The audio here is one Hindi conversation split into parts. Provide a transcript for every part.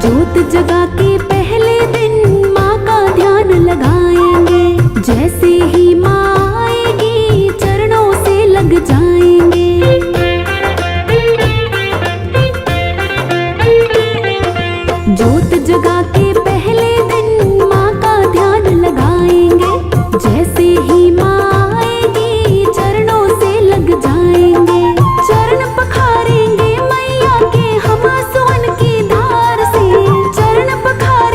जोत जगा के पहले दिन माँ का ध्यान लगाएंगे। जैसे ही माँ आएगी चरणों से लग जाएंगे। जोत जगा के पहले दिन माँ का ध्यान लगाएंगे। जैसे ही माँ आएगी चरणों से लग जाएंगे। चरण पखारेंगे मैया के हम आंसुओं की धार से। चरण पखारेंगे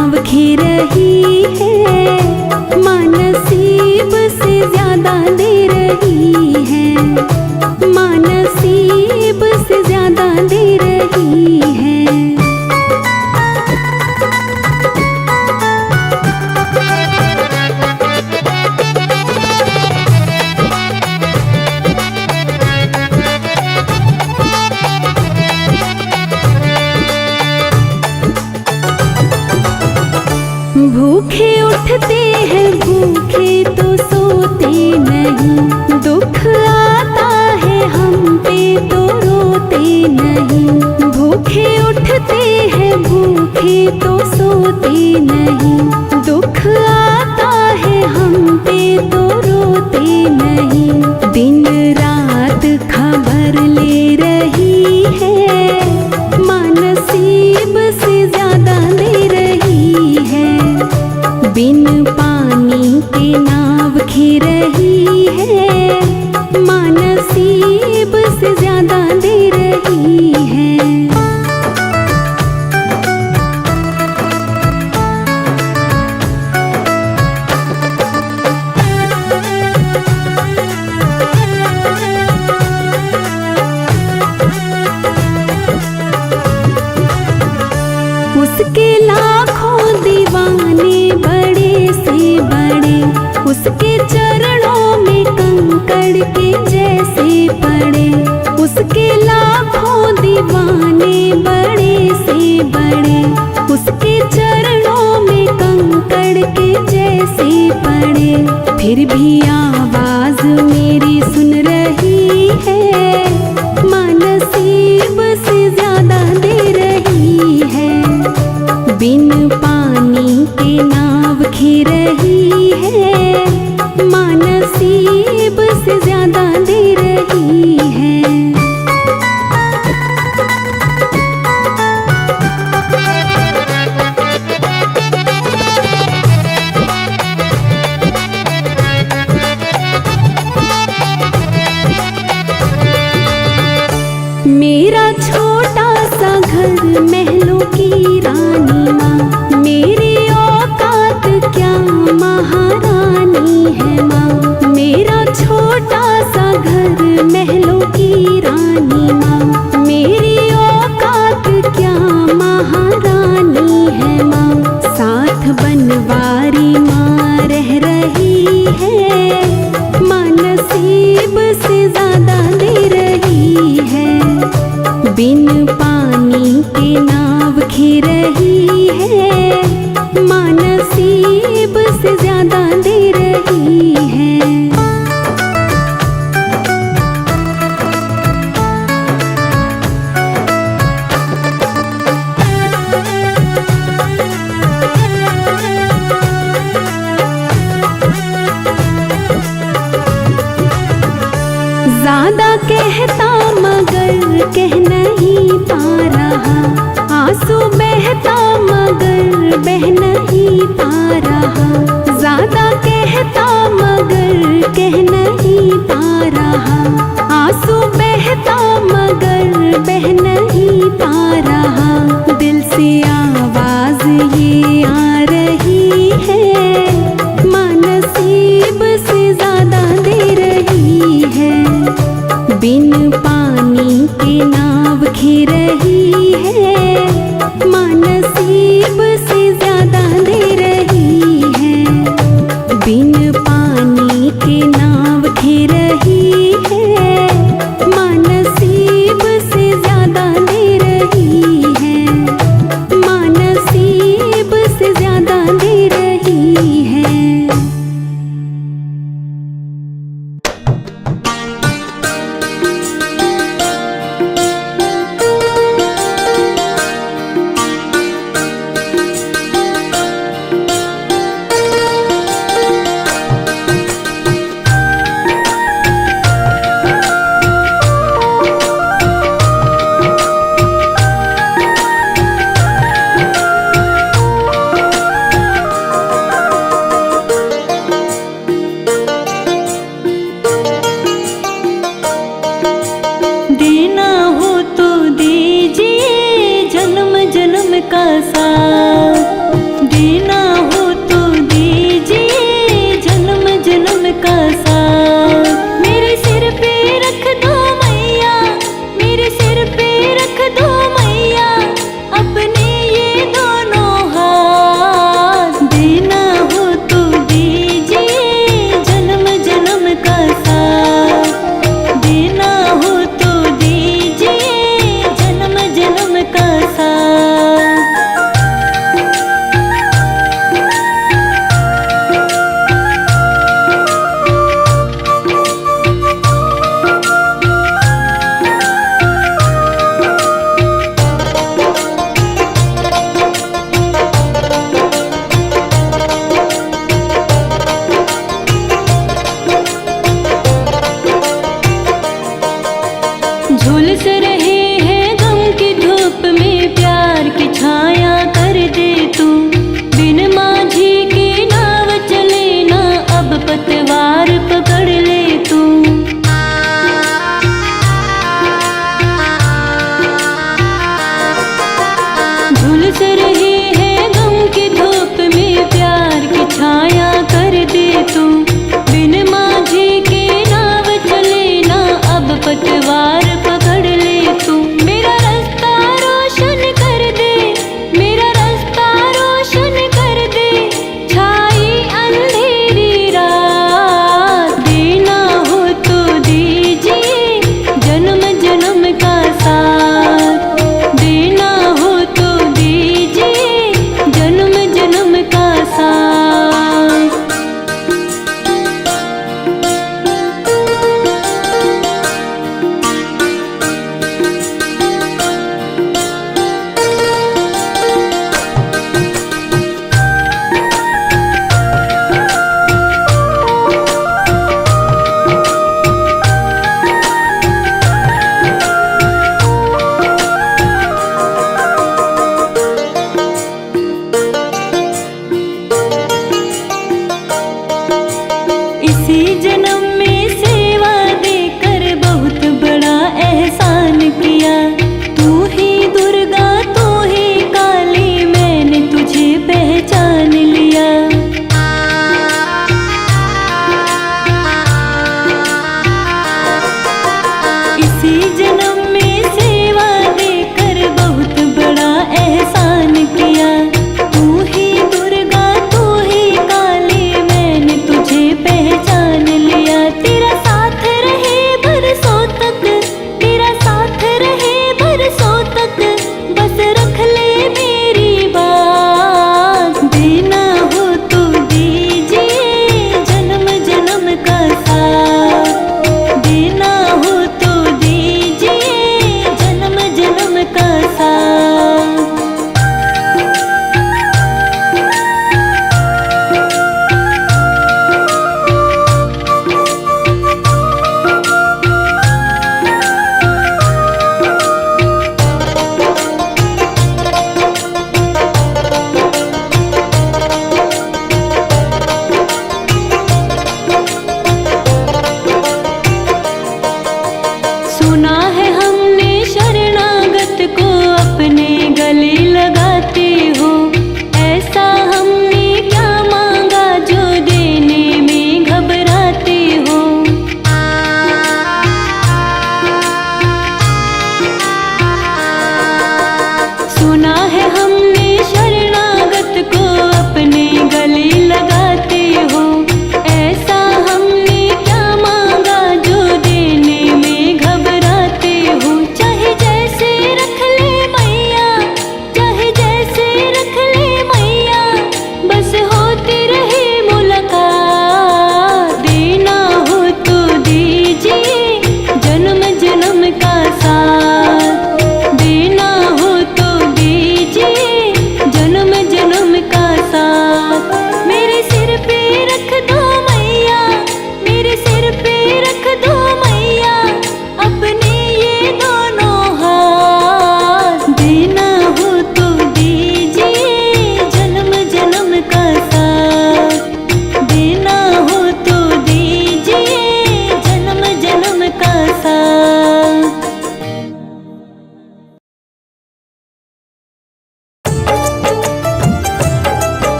नाव खे रही है, माँ नसीब से ज्यादा दे रही है, माँ नसीब से ज्यादा दे रही है। भूखे उठते हैं भूखे तो सोते नहीं, दुख आता है हम पे तो रोते नहीं। भूखे उठते हैं भूखे तो सोते नहीं, दुख आता है हम पे तो रोते नहीं। दिन रात खबर ले रही है, माँ नसीब से ज्यादा दे रही है। बिन पानी के नाव खे रही है, माँ नसीब से ज्यादा दे रही है। उसके लाखों दीवाने बड़े से बड़े, उसके चरणों में कंकड़ के जैसे पड़े। उसके लाखों दीवाने बड़े से बड़े, उसके चरणों में कंकड़ के जैसे पड़े। फिर भी आवाज मेरी सुन रही है, माँ नसीब से ज्यादा दे रही है। बिन पानी के नाव खे रही है, माँ नसीब से ज्यादा दे रही है। मेरा छोटा सा घर महलों की रानी माँ, मेरी औकात क्या महारानी है माँ। मेरा छोटा सा घर महलों की रानी माँ, मेरी औकात क्या महारानी है माँ। साथ बनवारी माँ रह रही है, माँ नसीब से ज्यादा दे रही है। बिन पानी के नाव खे रही है, माँ नसीब से ज्यादा दे रही है। ज्यादा कहता मगर कह नहीं पा रहा, आंसू बहता मगर बह नहीं पा रहा। ज्यादा कहता मगर कह नहीं पा रहा, आंसू बहता मगर बह नहीं पा रहा। दिल से आवाज ये आ रही है, माँ नसीब से ज्यादा दे रही है। बिन पानी के नाव खे रही है, माँ नसीब से ज्यादा दे रही है। बिन पानी के नाव खे रही है, माँ नसीब से ज्यादा दे रही है। माँ नसीब से ज्यादा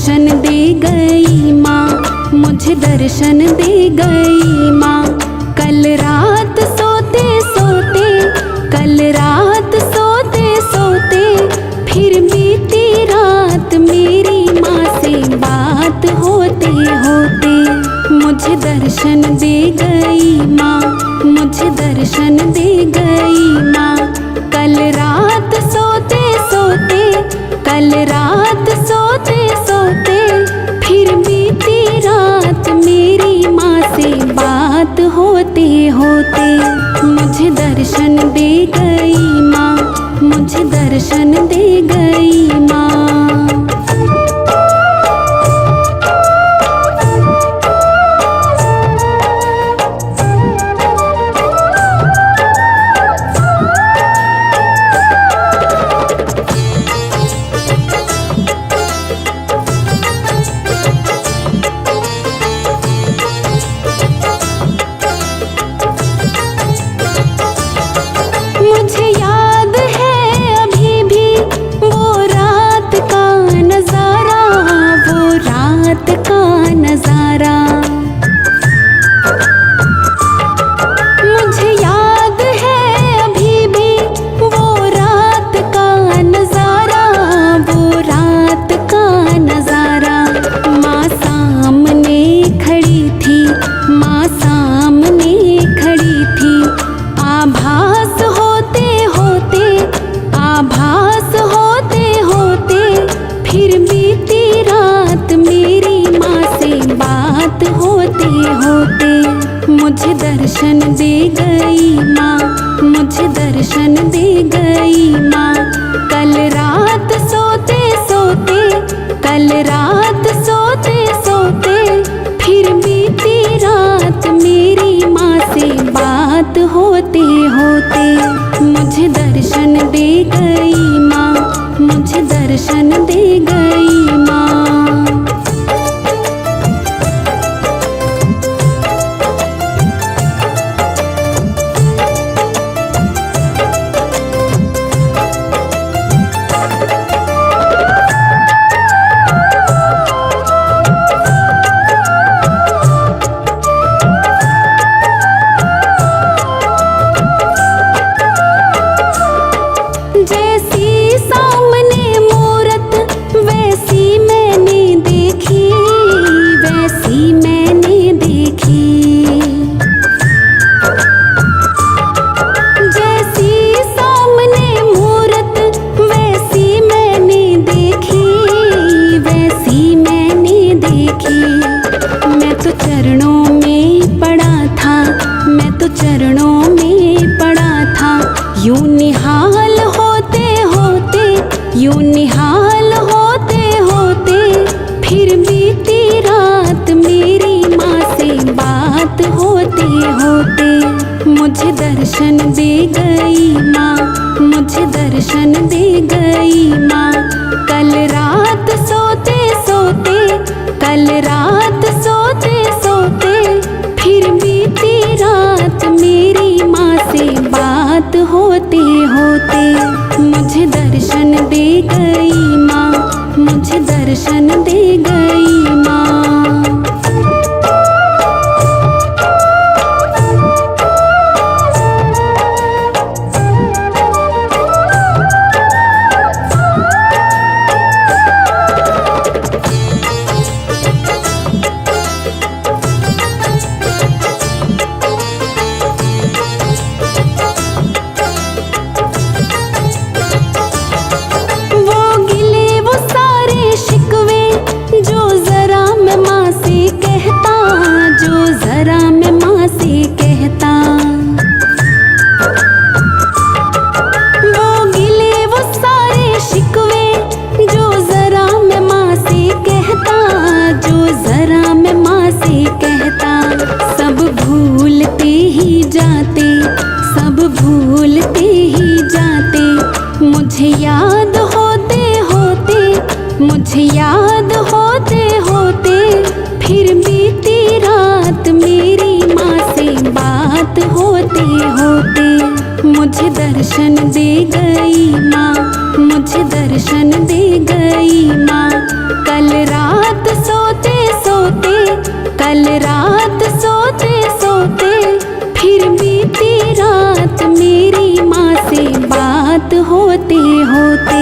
दर्शन दे गई माँ, मुझे दर्शन दे गई माँ। कल रात सोते सोते, कल रात सोते सोते, फिर बीती रात मेरी माँ से बात होते होते। मुझे दर्शन दे गई माँ, मुझे दर्शन दे गई माँ। कल रात सोते सोते, कल रात सोते सोते, फिर बीती रात मेरी माँ से बात होते होते। मुझे दर्शन दे गई माँ, मुझे दर्शन दे गई माँ। मुझे याद है अभी भी वो रात का नज़ारा, वो रात का नज़ारा। मुझे याद है अभी भी वो रात का नज़ारा, वो रात का नज़ारा। माँ सामने खड़ी थी, माँ सामने खड़ी थी। आभास होते होते, आभास होते होते, फिर बीती रात मेरी माँ से बात होते होते। मुझे दर्शन दे गई माँ, मुझे दर्शन दे गई माँ। कल रात सोते सोते, कल रात सोते सोते, फिर बीती रात मेरी माँ से बात होते होते। मुझे दर्शन दे गई माँ, मुझे दर्शन दे गई माँ। जैसी सामने मूरत वैसी मैंने देखी, वैसी मैंने देखी। जैसी सामने मूरत वैसी मैंने देखी, वैसी मैंने देखी। मैं तो चरणों में पड़ा था, मैं तो चरणों में पड़ा था। यूं निहाल होते होते, यूं निहाल होते होते, फिर बीती रात मेरी माँ से बात होते होते। मुझे दर्शन दे गई माँ, मुझे दर्शन दे गई माँ। कल रात सोते सोते, कल रात सोते सोते, फिर बीती रात मेरी माँ से बात होते होते। मुझे दर्शन दे गई माँ, मुझे दर्शन दे गई माँ। मुझे याद होते होते, मुझे याद होते होते, फिर बीती रात मेरी माँ से बात होते होते। मुझे दर्शन दे गई माँ, मुझे दर्शन दे गई माँ। कल रात कल रात सोते सोते फिर बीती रात, मेरी माँ से बात होते होते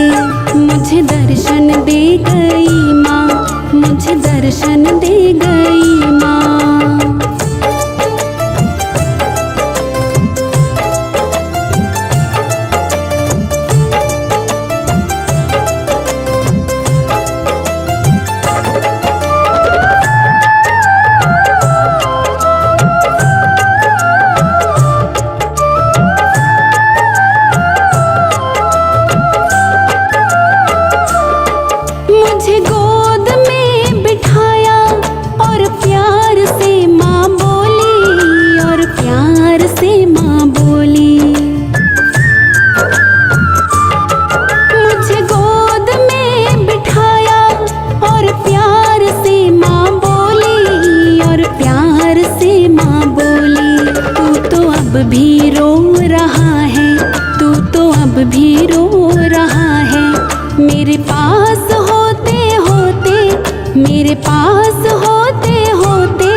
मुझे दर्शन दे गई माँ, मुझे दर्शन दे गई माँ। मुझे गोद में बिठाया और प्यार से माँ बोली, और प्यार से माँ बोली। मुझे गोद में बिठाया और प्यार से माँ बोली, और प्यार से माँ बोली। तू तो अब भी रो रहा है, तू तो अब भी रो रहा है। मेरे पास होते होते, मेरे पास होते होते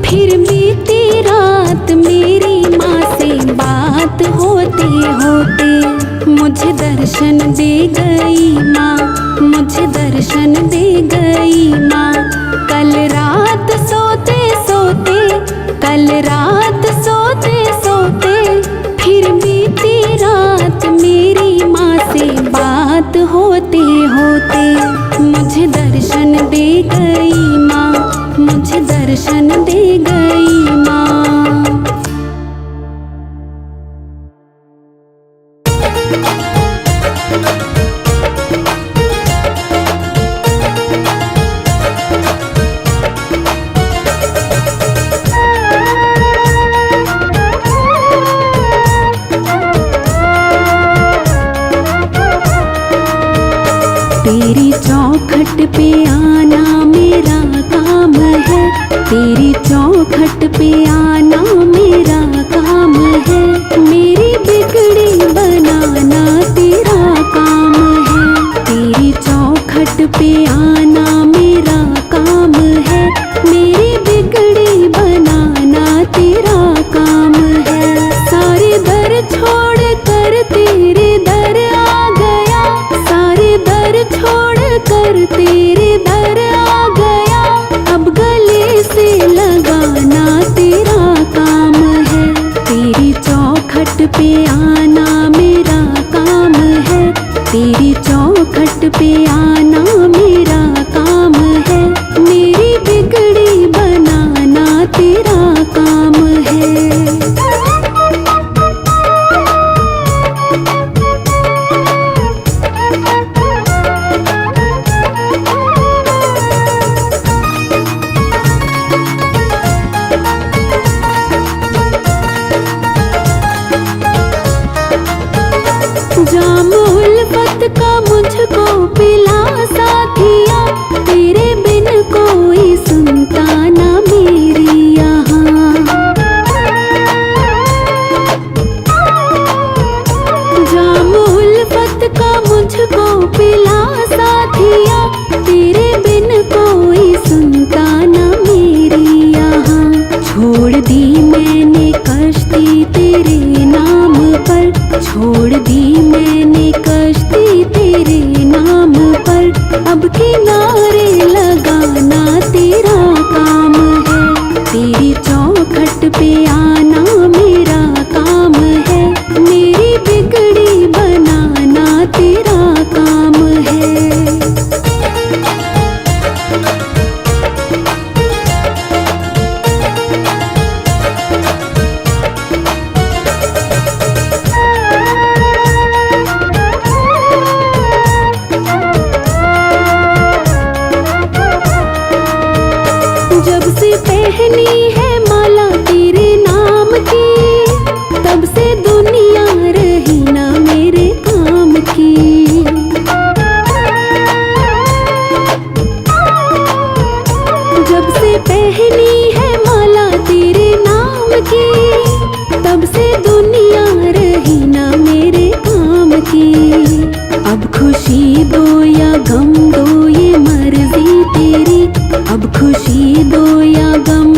फिर बीती रात, मेरी माँ से बात होते होते मुझे दर्शन दे गई माँ, मुझे दर्शन दे गई माँ। कल रात सोते सोते, कल रात सोते सोते फिर बीती रात, मेरी माँ से बात होते होते मुझे दर्शन दे गई माँ, मुझे दर्शन दे गई माँ। तेरी चौखट पे आना मेरा काम है, तेरी चौखट पे आना मेरा काम है। मेरी बिगड़ी बनाना तेरा काम है, तेरी चौखट पे आना मेरा काम है। मेरी बिगड़ी बनाना तेरा काम है। सारे दर छोड़ कर तेरे दर आ गया, सारे दर छोड़ कर तेरे दर आ गया। अब गले से लगाना तेरा काम है, तेरी चौखट पे आना मेरा काम है, तेरी चौखट पे आना मेरा काम है। मेरी बिगड़ी बनाना तेरा काम है। जाम उल्फत का मुझको पिला साथिया, तेरे बिन कोई सुनता ना मेरी यहाँ। जाम उल्फत का मुझको पिला साथिया, तेरे बिन कोई सुनता ना मेरी यहाँ। छोड़ दी मैंने कश्ती तेरे नाम पर, छोड़ दी मैंने कश्ती तेरे नाम पर। अब किनारे लगाना तेरा काम है, तेरी चौखट पे आना मेरा काम है। मेरी बिगड़ी बनाना तेरा काम है। जब से पहनी है माला तेरे नाम की, तब से दुनिया रही ना मेरे काम की। जब से पहनी है माला तेरे नाम की, तब से दुनिया रही ना मेरे काम की। अब खुशी दो या गम दो ये मर्जी तेरी, अब खुशी दो या गम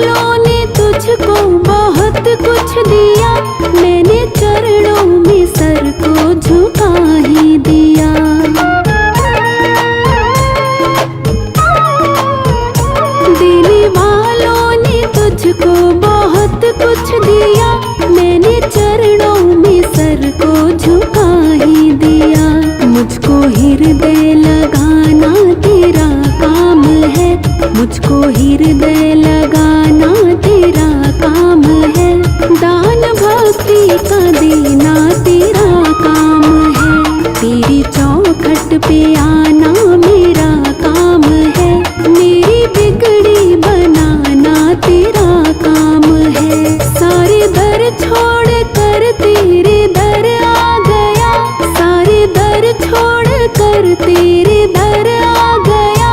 वालों ने तुझको बहुत कुछ दिया, मैंने चरणों में सर को झुका ही दिया। देने वालों ने तुझको बहुत कुछ दिया, मैंने चरणों में सर को झुका ही दिया। मुझको हृदय लगाना तेरा काम है, मुझको हृदय लगाना तेरा काम है। दान भक्ति का देना तेरा काम है, तेरी चौखट पे आना मेरा काम है। मेरी बिगड़ी बनाना तेरा काम है। सारे दर छोड़ कर तेरे दर आ गया, सारे दर छोड़ कर तेरे दर आ गया।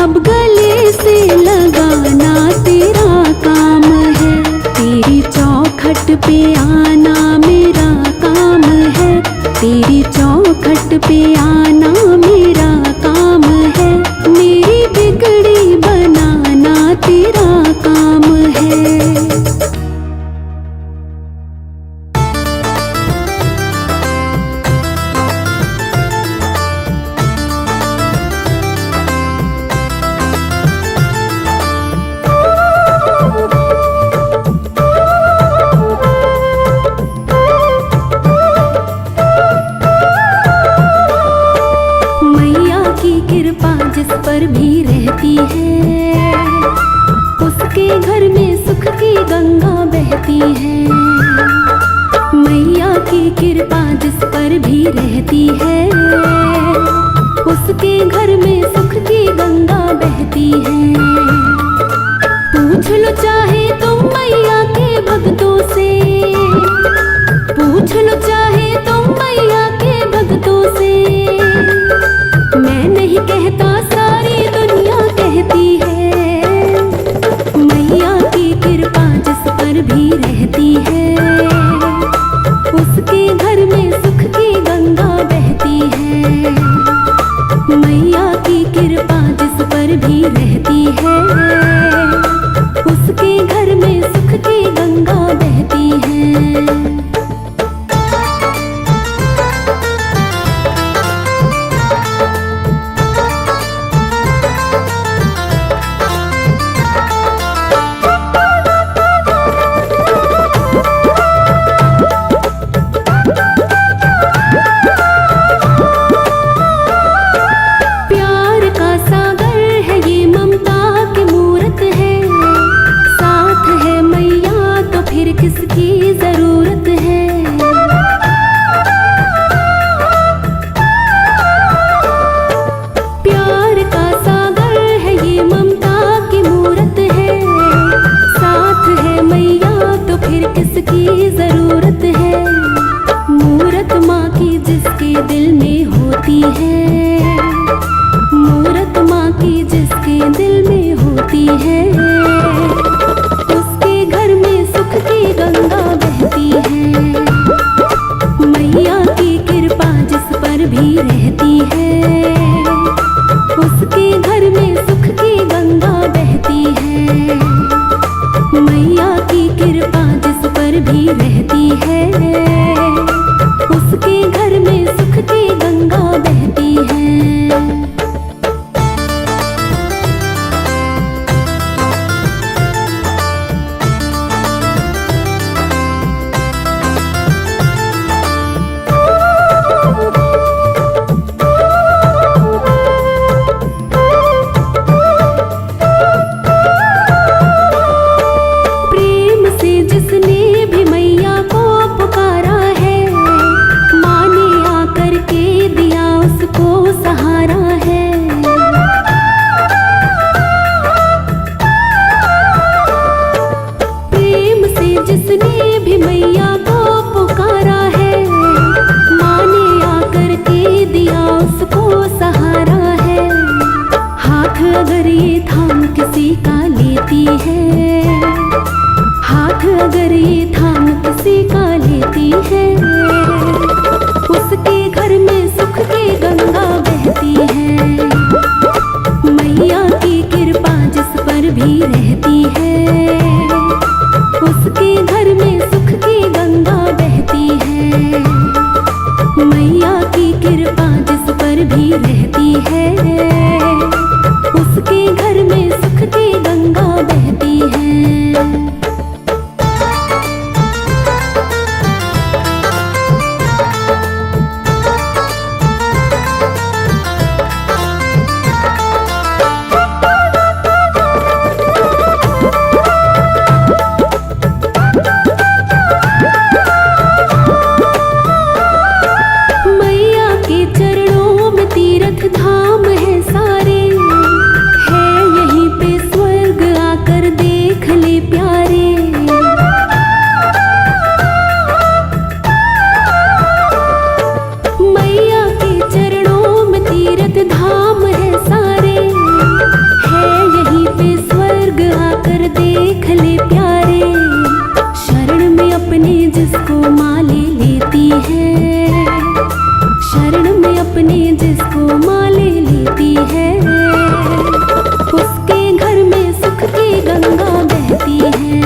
अब गले से लगाना तेरा काम है, तेरी चौखट पे आना मेरा काम है, तेरी चौखट पे आना मेरा काम है। मेरी बिगड़ी बनाना तेरा काम है। जिस पर भी रहती है, उसके घर में सुख की गंगा बहती है। मैया की कृपा जिस पर भी रहती है, उसके घर में सुख की गंगा बहती है। पूछ लो चाहे तुम मैया के भक्तों से, पूछ लो चाहे तुम मैया के भक्तों से। मैं नहीं कहता सारी दुनिया कहती है, मैया की कृपा जिस पर भी रहती है, उसके घर में सुख की गंगा बहती है। मैया की कृपा जिस पर भी रहती है, उसके घर में सुख की गंगा बहती है। किसकी जरूरत है। प्यार का सागर है ये, ममता की मूरत है। साथ है मैया तो फिर किसकी जरूरत है। मूरत माँ की जिसके दिल में होती है, मूरत माँ की जिसके दिल में होती है, गंगा बहती है। मैया की कृपा जिस पर भी रहती है, उसके घर में सुख की गंगा बहती है। मैया की कृपा जिस पर भी रहती है, उसके घर में सुख की गंगा बहती है। जिसने भी मैया को पुकारा है, माँ ने आकर के दिया उसको सहारा है। हाथ अगर ये थाम किसी का लेती है, हाथ अगर ये थाम किसी का लेती है, उसके घर में सुख की गंगा बहती है। मैया की कृपा जिस पर भी रहती है, चले प्यारे, शरण में अपने जिसको माँ ले लेती है, शरण में अपने जिसको माँ ले लेती है, उसके घर में सुख की गंगा बहती है।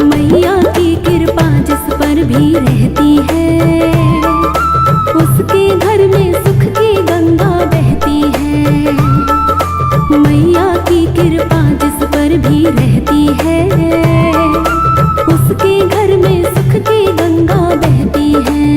मैया की कृपा जिस पर भी रहती है, उसके घर में सुख की गंगा बहती है। मैया की कृपा जिस पर भी रहती है, उसके घर में सुख की गंगा बहती है।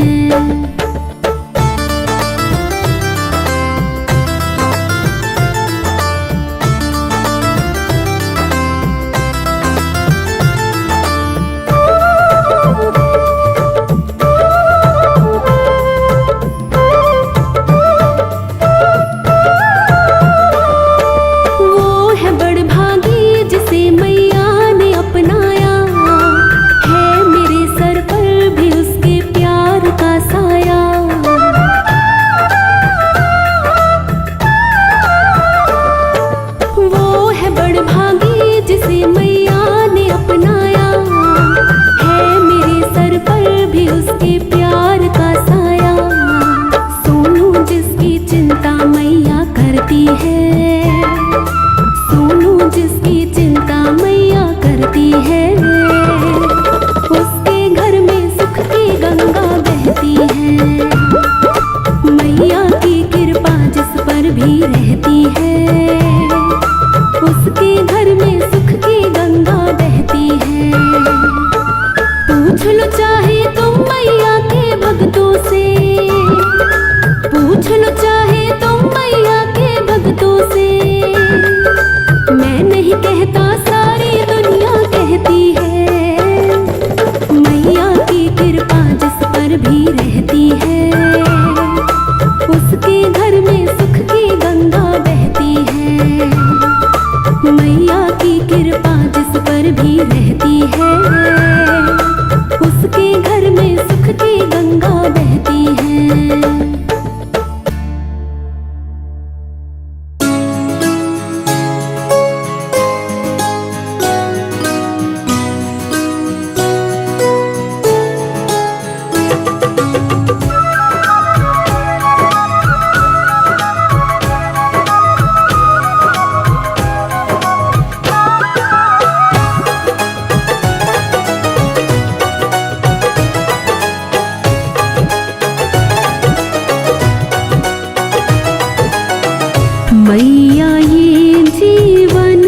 मैया ये जीवन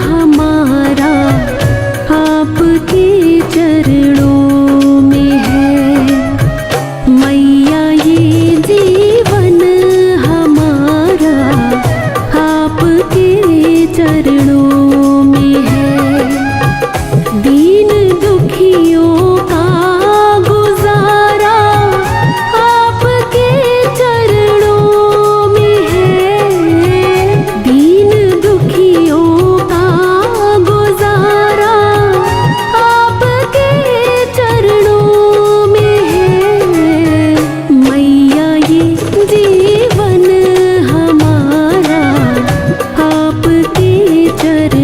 हमारा आपके चरणों में है, मैया ये जीवन हमारा आपके चरणों में है। दीन दुखियों का गुजारा आपके चरणों में है, दीन दुखियों का गुजारा आपके चरणों में है। मैया ये जीवन हमारा आपके चरणों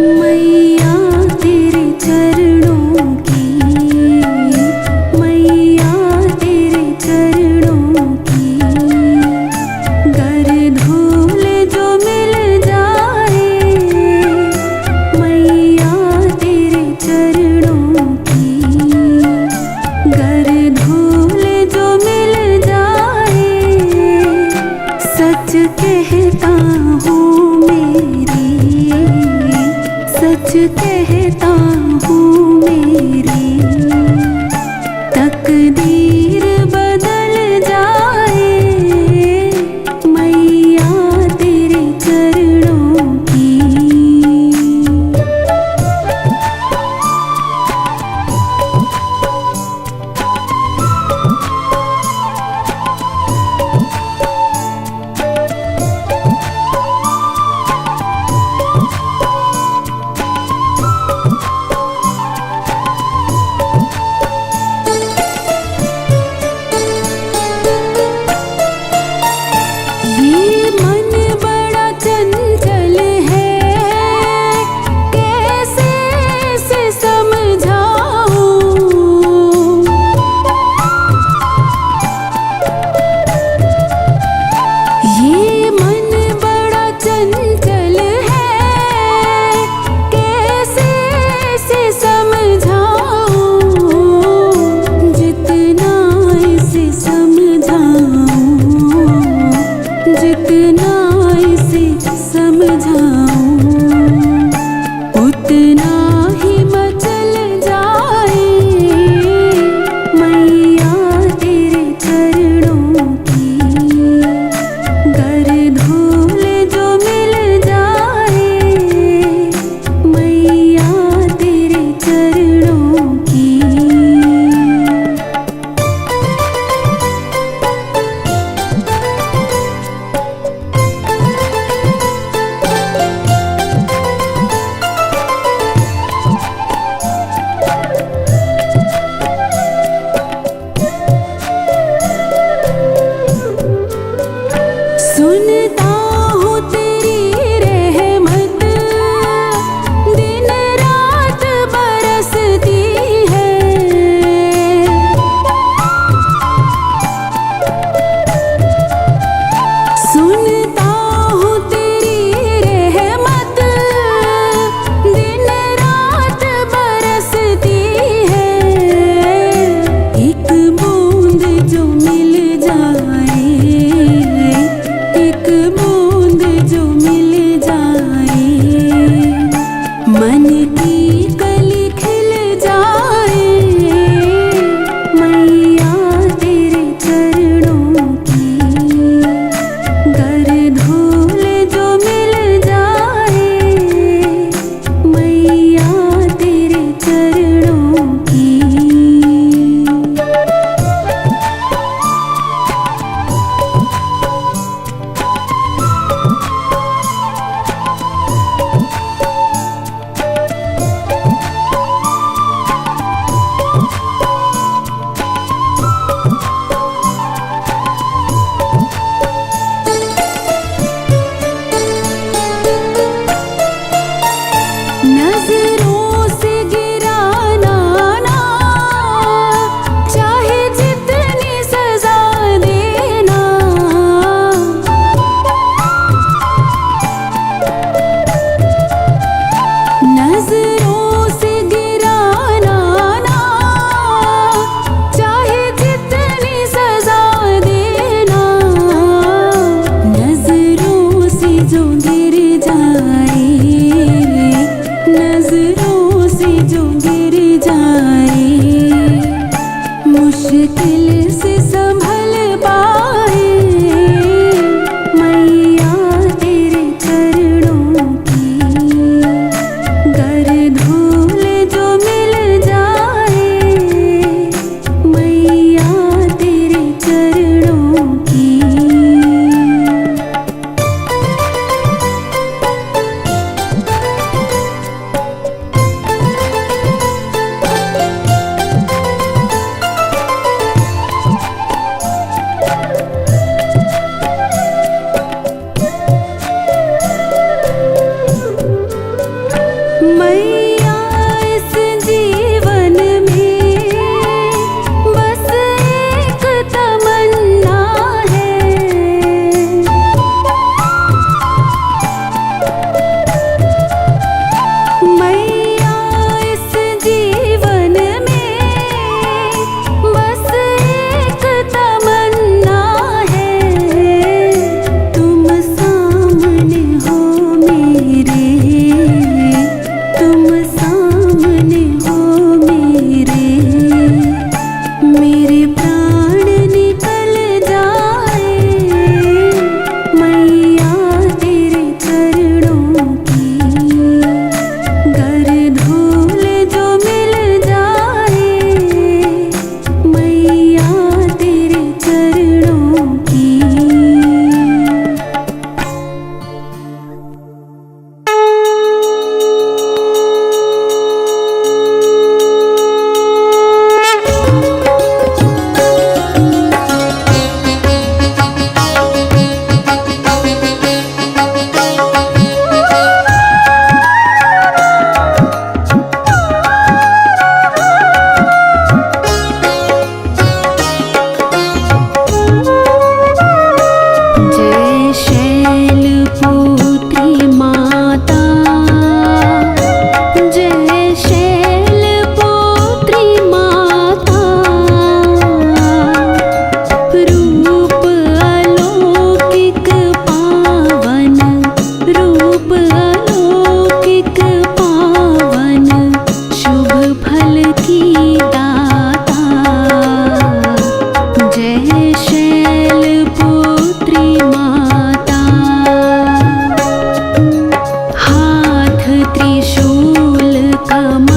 मैया तेरे चरणों की, मैया तेरे चरणों की, गर धूल जो मिल जाए, मैया तेरे चरणों की, गर धूल जो मिल जाए, सच कहता हूँ मेरी, सच कहता हूँ मेरी, तकदीर बदल जाए, मैया तेरे चरणों की। ये मन बड़ा चंचल है, कैसे इसे समझाऊं, ये मन बड़ा चंचल है, कैसे इसे समझाऊं, जितना इसे समझाऊं, जितना इसे समझाऊं, उतना ही मचल जाए, मैया तेरे चरणों की, गर धूल जो मिल जाए, मैया तेरे चरणों की। सुनता हूँ तेरी रहमत, दिन रात बरसती है, सुनता हूँ तेरी रहमत, दिन रात बरसती है, एक बूंद जो मिल जाए, एक बूंद जो मिल जाए, मन की कली खिल जाए, मैया तेरे चरणों की, गर धूल जो मिल जाए, मैया तेरे चरणों की। नजरों से गिराना ना, चाहे जितनी सजा देना, नजरों से गिराना ना, चाहे जितनी सजा देना, नजरों से जो गिर जाए, नजरों से जो गिर जाए, मुश्किल से संभल पाए, मैया तेरे चरणों की, गर धूल जो मिल जाए, मैया तेरे चरणों की। मैया इस जीवन में बस एक तमन्ना है। मैया इस जीवन में बस एक तमन्ना है। तुम सामने हो मेरे, तुम सामने हो मेरे, मेरे प्राण निकल जाए मैया तेरे चरणों की। गर धूल जो मिल जाए मैया तेरे चरणों की। जय शैलपुत्री माता, जय शैलपुत्री माता। रूप अलौकिक पावन, रूप अलौकिक पावन, शुभ फल की दाता। जय शैलपुत्री माता। हाथ त्रिशूल कमल